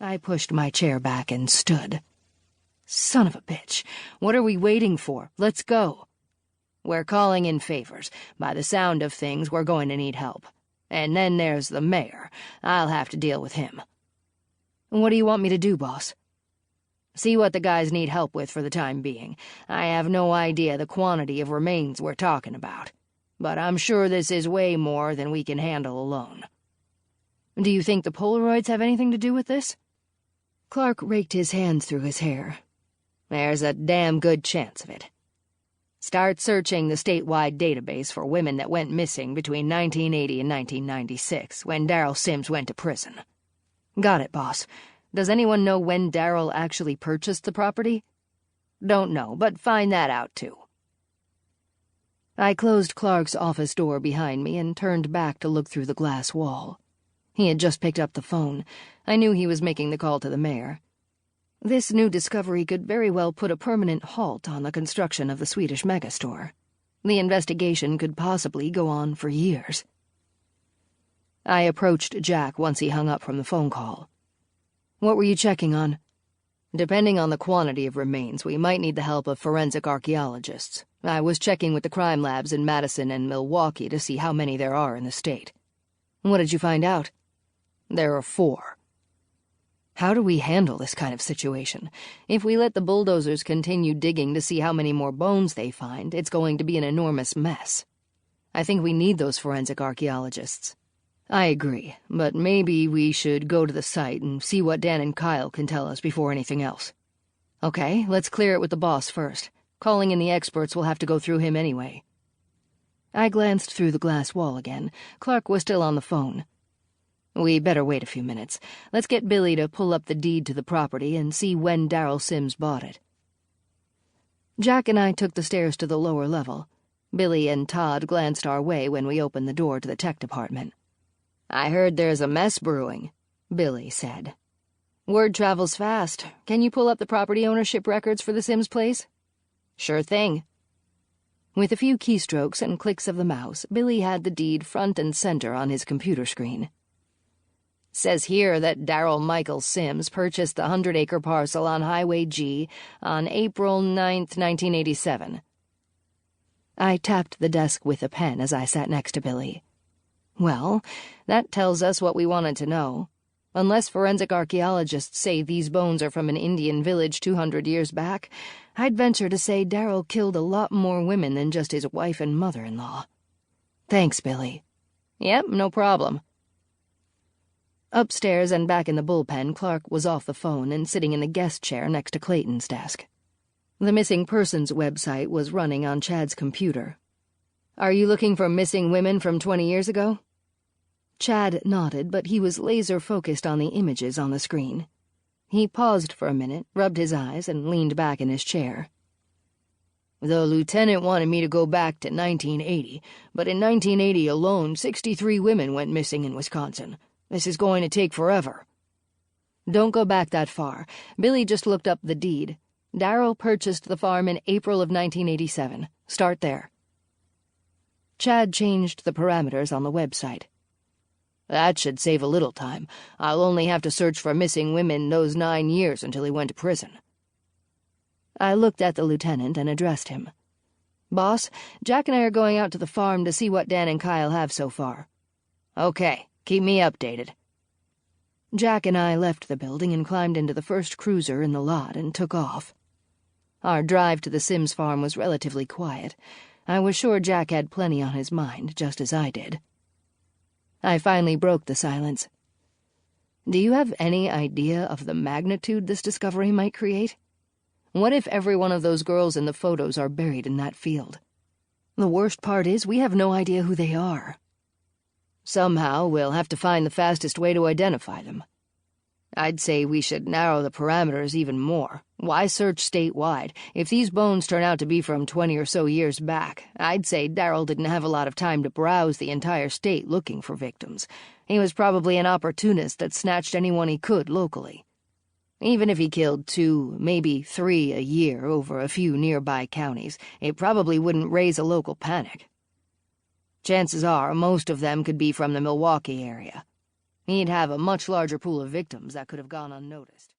I pushed my chair back and stood. Son of a bitch, what are we waiting for? Let's go. We're calling in favors. By the sound of things, we're going to need help. And then there's the mayor. I'll have to deal with him. What do you want me to do, boss? See what the guys need help with for the time being. I have no idea the quantity of remains we're talking about, but I'm sure this is way more than we can handle alone. Do you think the Polaroids have anything to do with this? Clark raked his hands through his hair. There's a damn good chance of it. Start searching the statewide database for women that went missing between 1980 and 1996, when Darryl Sims went to prison. Got it, boss. Does anyone know when Darryl actually purchased the property? Don't know, but find that out, too. I closed Clark's office door behind me and turned back to look through the glass wall. He had just picked up the phone. I knew he was making the call to the mayor. This new discovery could very well put a permanent halt on the construction of the Swedish megastore. The investigation could possibly go on for years. I approached Jack once he hung up from the phone call. What were you checking on? Depending on the quantity of remains, we might need the help of forensic archaeologists. I was checking with the crime labs in Madison and Milwaukee to see how many there are in the state. What did you find out? There are 4. How do we handle this kind of situation? If we let the bulldozers continue digging to see how many more bones they find, it's going to be an enormous mess. I think we need those forensic archaeologists. I agree, but maybe we should go to the site and see what Dan and Kyle can tell us before anything else. Okay, let's clear it with the boss first. Calling in the experts will have to go through him anyway. I glanced through the glass wall again. Clark was still on the phone. We better wait a few minutes. Let's get Billy to pull up the deed to the property and see when Darryl Sims bought it. Jack and I took the stairs to the lower level. Billy and Todd glanced our way when we opened the door to the tech department. I heard there's a mess brewing, Billy said. Word travels fast. Can you pull up the property ownership records for the Sims place? Sure thing. With a few keystrokes and clicks of the mouse, Billy had the deed front and center on his computer screen. Says here that Darryl Michael Sims purchased the 100-acre parcel on Highway G on April 9th, 1987. I tapped the desk with a pen as I sat next to Billy. Well, that tells us what we wanted to know. Unless forensic archaeologists say these bones are from an Indian village 200 years back, I'd venture to say Darryl killed a lot more women than just his wife and mother-in-law. Thanks, Billy. Yep, no problem. Upstairs and back in the bullpen, Clark was off the phone and sitting in the guest chair next to Clayton's desk. The missing persons website was running on Chad's computer. Are you looking for missing women from 20 years ago? Chad nodded, but he was laser-focused on the images on the screen. He paused for a minute, rubbed his eyes, and leaned back in his chair. The lieutenant wanted me to go back to 1980, but in 1980 alone, 63 women went missing in Wisconsin. This is going to take forever. Don't go back that far. Billy just looked up the deed. Darryl purchased the farm in April of 1987. Start there. Chad changed the parameters on the website. That should save a little time. I'll only have to search for missing women those 9 years until he went to prison. I looked at the lieutenant and addressed him. Boss, Jack and I are going out to the farm to see what Dan and Kyle have so far. Okay, keep me updated. Jack and I left the building and climbed into the first cruiser in the lot and took off. Our drive to the Sims farm was relatively quiet. I was sure Jack had plenty on his mind, just as I did. I finally broke the silence. Do you have any idea of the magnitude this discovery might create? What if every one of those girls in the photos are buried in that field? The worst part is we have no idea who they are. Somehow we'll have to find the fastest way to identify them. I'd say we should narrow the parameters even more. Why search statewide? If these bones turn out to be from 20 or so years back, I'd say Darryl didn't have a lot of time to browse the entire state looking for victims. He was probably an opportunist that snatched anyone he could locally. Even if he killed 2, maybe 3 a year over a few nearby counties, it probably wouldn't raise a local panic. Chances are most of them could be from the Milwaukee area. He'd have a much larger pool of victims that could have gone unnoticed.